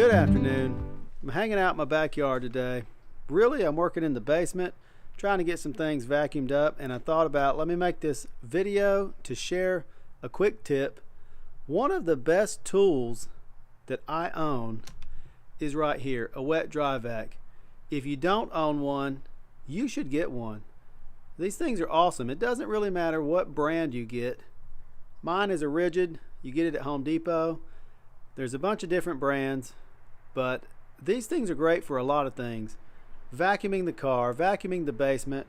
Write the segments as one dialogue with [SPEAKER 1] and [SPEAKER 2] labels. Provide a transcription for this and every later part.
[SPEAKER 1] Good afternoon. I'm hanging out in my backyard today. Really, I'm working in the basement, trying to get some things vacuumed up, and I thought about, let me make this video to share a quick tip. One of the best tools that I own is right here, a wet dry vac. If you don't own one, you should get one. These things are awesome. It doesn't really matter what brand you get. Mine is a Rigid. You get it at Home Depot. There's a bunch of different brands, but these things are great for a lot of things. Vacuuming the car, vacuuming the basement.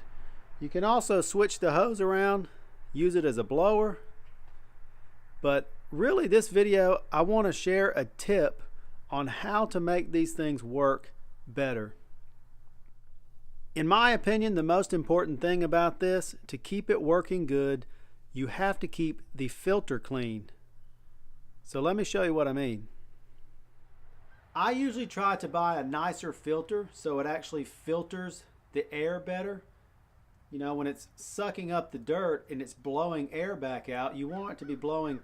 [SPEAKER 1] You can also switch the hose around, use it as a blower. But really, this video, I want to share a tip on how to make these things work better. In my opinion, the most important thing about this, to keep it working good, you have to keep the filter clean. So let me show you what I mean. I usually try to buy a nicer filter so it actually filters the air better. You know, when it's sucking up the dirt and it's blowing air back out, you want it to be blowing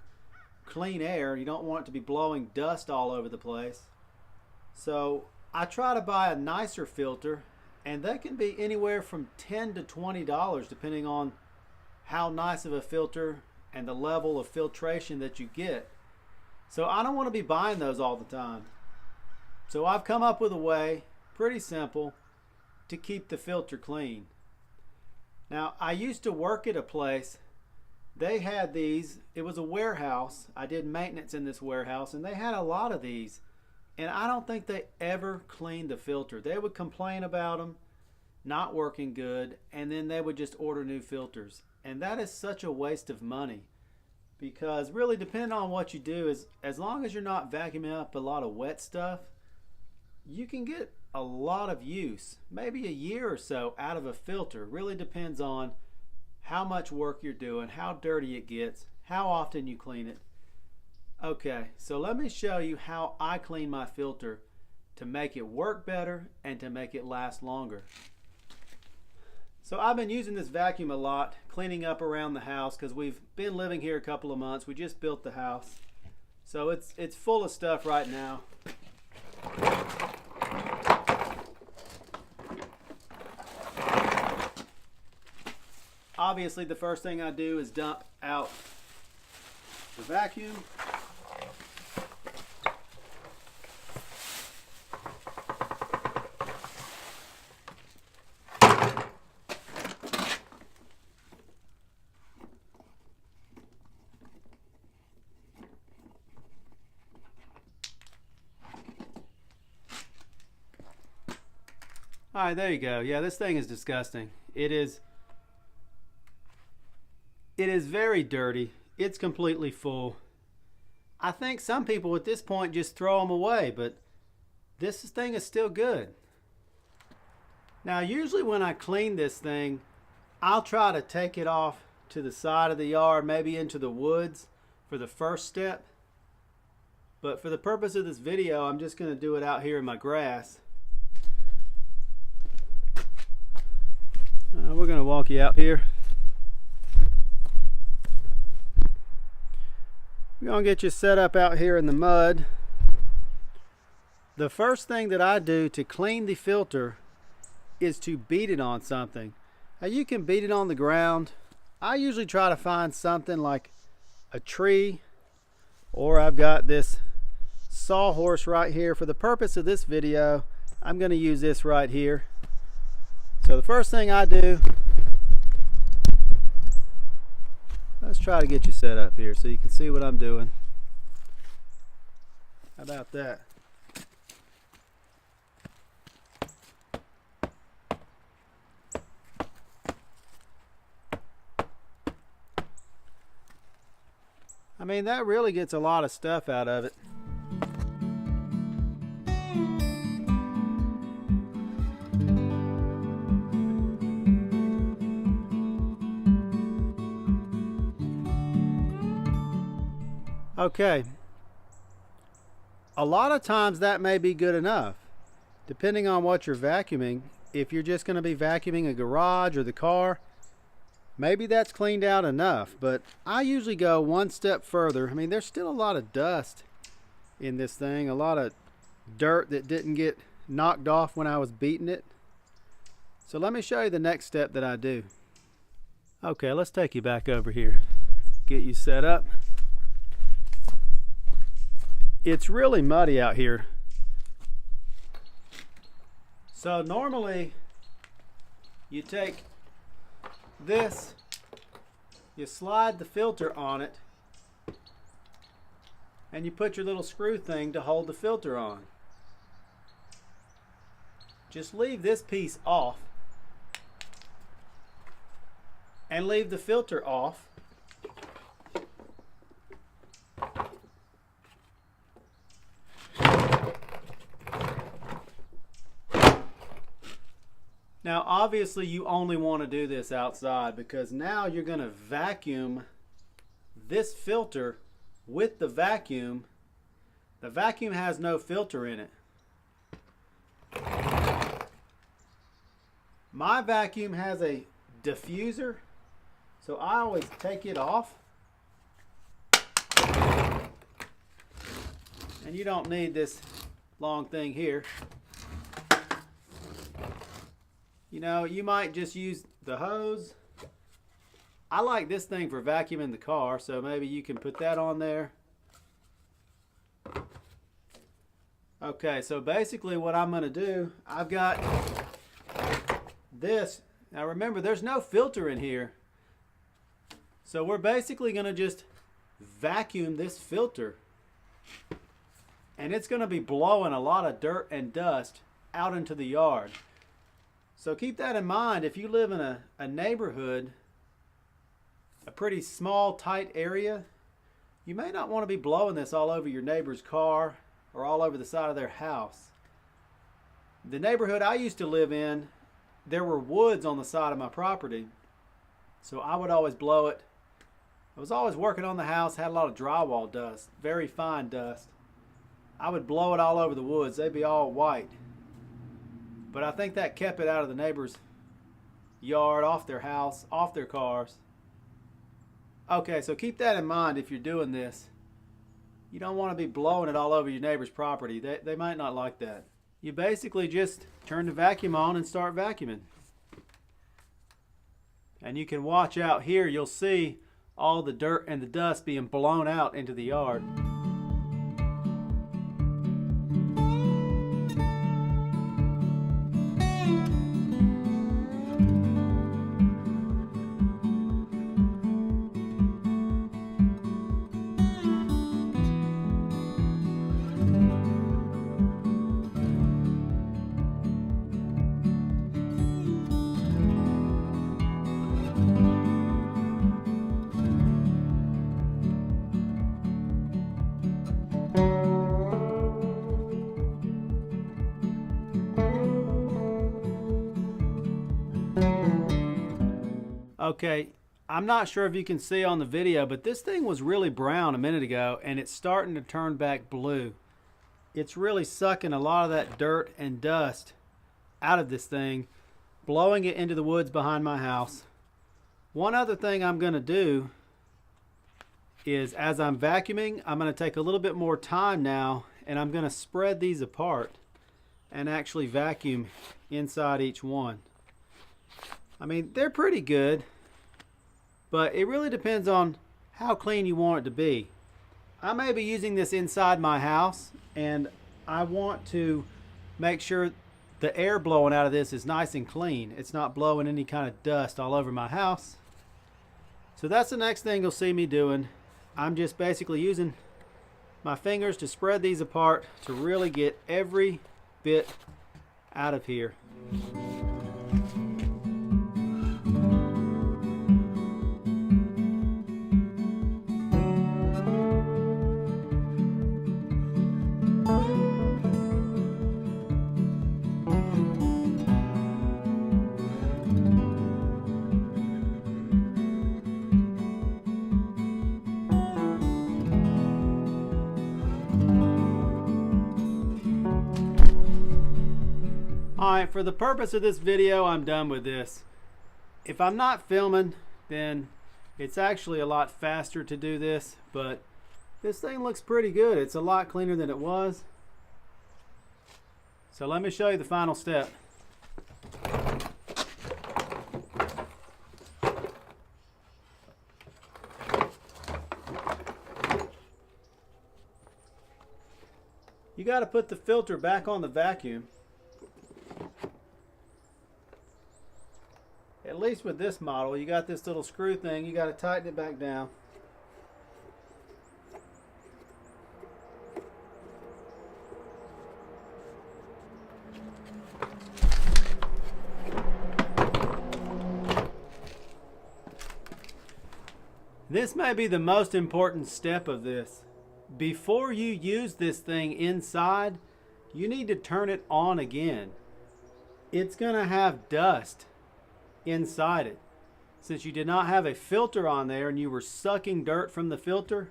[SPEAKER 1] clean air. You don't want it to be blowing dust all over the place. So I try to buy a nicer filter, and they can be anywhere from $10 to $20 depending on how nice of a filter and the level of filtration that you get. So I don't want to be buying those all the time. So I've come up with a way, pretty simple, to keep the filter clean. Now, I used to work at a place. They had these. It was a warehouse. I did maintenance in this warehouse, and they had a lot of these. And I don't think they ever cleaned the filter. They would complain about them not working good, and then they would just order new filters. And that is such a waste of money. Because really, depending on what you do, is as long as you're not vacuuming up a lot of wet stuff, you can get a lot of use, maybe a year or so, out of a filter. Really depends on how much work you're doing, how dirty it gets, how often you clean it. Okay, so let me show you how I clean my filter to make it work better and to make it last longer. So I've been using this vacuum a lot, cleaning up around the house, because we've been living here a couple of months. We just built the house. So it's full of stuff right now. Obviously, the first thing I do is dump out the vacuum. All right, there you go. Yeah, this thing is disgusting. It is very dirty. It's completely full. I think some people at this point just throw them away, but this thing is still good. Now, usually when I clean this thing, I'll try to take it off to the side of the yard, maybe into the woods for the first step. But for the purpose of this video, I'm just going to do it out here in my grass. We're going to walk you out here. We're going to get you set up out here in the mud. The first thing that I do to clean the filter is to beat it on something. Now, you can beat it on the ground. I usually try to find something like a tree, or I've got this sawhorse right here. For the purpose of this video, I'm going to use this right here. So the first thing I do, let's try to get you set up here so you can see what I'm doing. How about that? I mean, that really gets a lot of stuff out of it. Okay, a lot of times that may be good enough, depending on what you're vacuuming. If you're just going to be vacuuming a garage or the car, maybe that's cleaned out enough, but I usually go one step further. I mean, there's still a lot of dust in this thing, a lot of dirt that didn't get knocked off when I was beating it. So let me show you the next step that I do. Okay, let's take you back over here. Get you set up. It's really muddy out here. So normally you take this, you slide the filter on it, and you put your little screw thing to hold the filter on. Just leave this piece off and leave the filter off. Now obviously you only want to do this outside, because now you're going to vacuum this filter with the vacuum. The vacuum has no filter in it. My vacuum has a diffuser, so I always take it off. And you don't need this long thing here. You know, you might just use the hose. I like this thing for vacuuming the car, so maybe you can put that on there. Okay, so basically what I'm going to do, I've got this. Now remember, there's no filter in here. So we're basically going to just vacuum this filter. And it's going to be blowing a lot of dirt and dust out into the yard. So keep that in mind. If you live in a neighborhood, a pretty small, tight area, you may not want to be blowing this all over your neighbor's car or all over the side of their house. The neighborhood I used to live in, there were woods on the side of my property, so I would always blow it. I was always working on the house, had a lot of drywall dust, very fine dust. I would blow it all over the woods. They'd be all white. But I think that kept it out of the neighbor's yard, off their house, off their cars. Okay, so keep that in mind if you're doing this. You don't want to be blowing it all over your neighbor's property. They might not like that. You basically just turn the vacuum on and start vacuuming. And you can watch out here. You'll see all the dirt and the dust being blown out into the yard. Okay, I'm not sure if you can see on the video, but this thing was really brown a minute ago, and it's starting to turn back blue. It's really sucking a lot of that dirt and dust out of this thing, blowing it into the woods behind my house. One other thing I'm going to do is, as I'm vacuuming, I'm going to take a little bit more time now, and I'm going to spread these apart and actually vacuum inside each one. I mean, they're pretty good, but it really depends on how clean you want it to be. I may be using this inside my house, and I want to make sure the air blowing out of this is nice and clean. It's not blowing any kind of dust all over my house. So that's the next thing you'll see me doing. I'm just basically using my fingers to spread these apart to really get every bit out of here. Alright, for the purpose of this video, I'm done with this. If I'm not filming, then it's actually a lot faster to do this, but this thing looks pretty good. It's a lot cleaner than it was. So let me show you the final step. You got to put the filter back on the vacuum. At least with this model, you got this little screw thing, you got to tighten it back down. This may be the most important step of this. Before you use this thing inside, you need to turn it on again. It's going to have dust inside it. Since you did not have a filter on there and you were sucking dirt from the filter,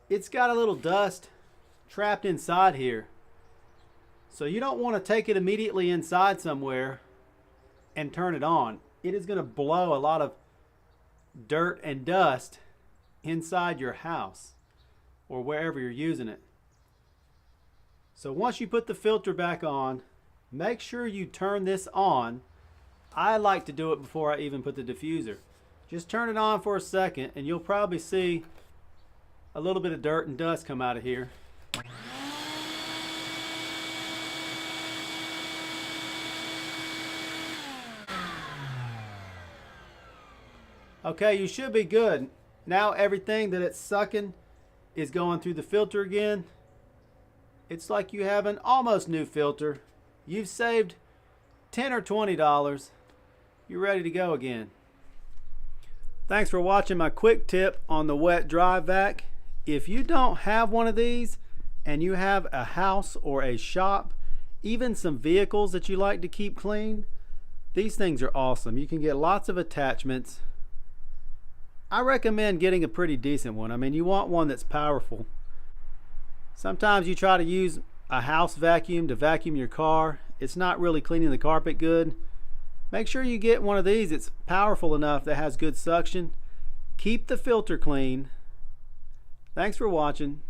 [SPEAKER 1] it's got a little dust trapped inside here. So you don't want to take it immediately inside somewhere and turn it on. It is going to blow a lot of dirt and dust inside your house or wherever you're using it. So once you put the filter back on, make sure you turn this on. I like to do it before I even put the diffuser. Just turn it on for a second and you'll probably see a little bit of dirt and dust come out of here. Okay, you should be good. Now everything that it's sucking is going through the filter again. It's like you have an almost new filter. You've saved $10 or $20. You're ready to go again. Thanks for watching my quick tip on the wet dry vac. If you don't have one of these and you have a house or a shop, even some vehicles that you like to keep clean, these things are awesome. You can get lots of attachments. I recommend getting a pretty decent one. I mean, you want one that's powerful. Sometimes you try to use a house vacuum to vacuum your car. It's not really cleaning the carpet good. Make sure you get one of these that's powerful enough that has good suction. Keep the filter clean. Thanks for watching.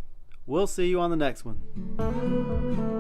[SPEAKER 1] We'll see you on the next one.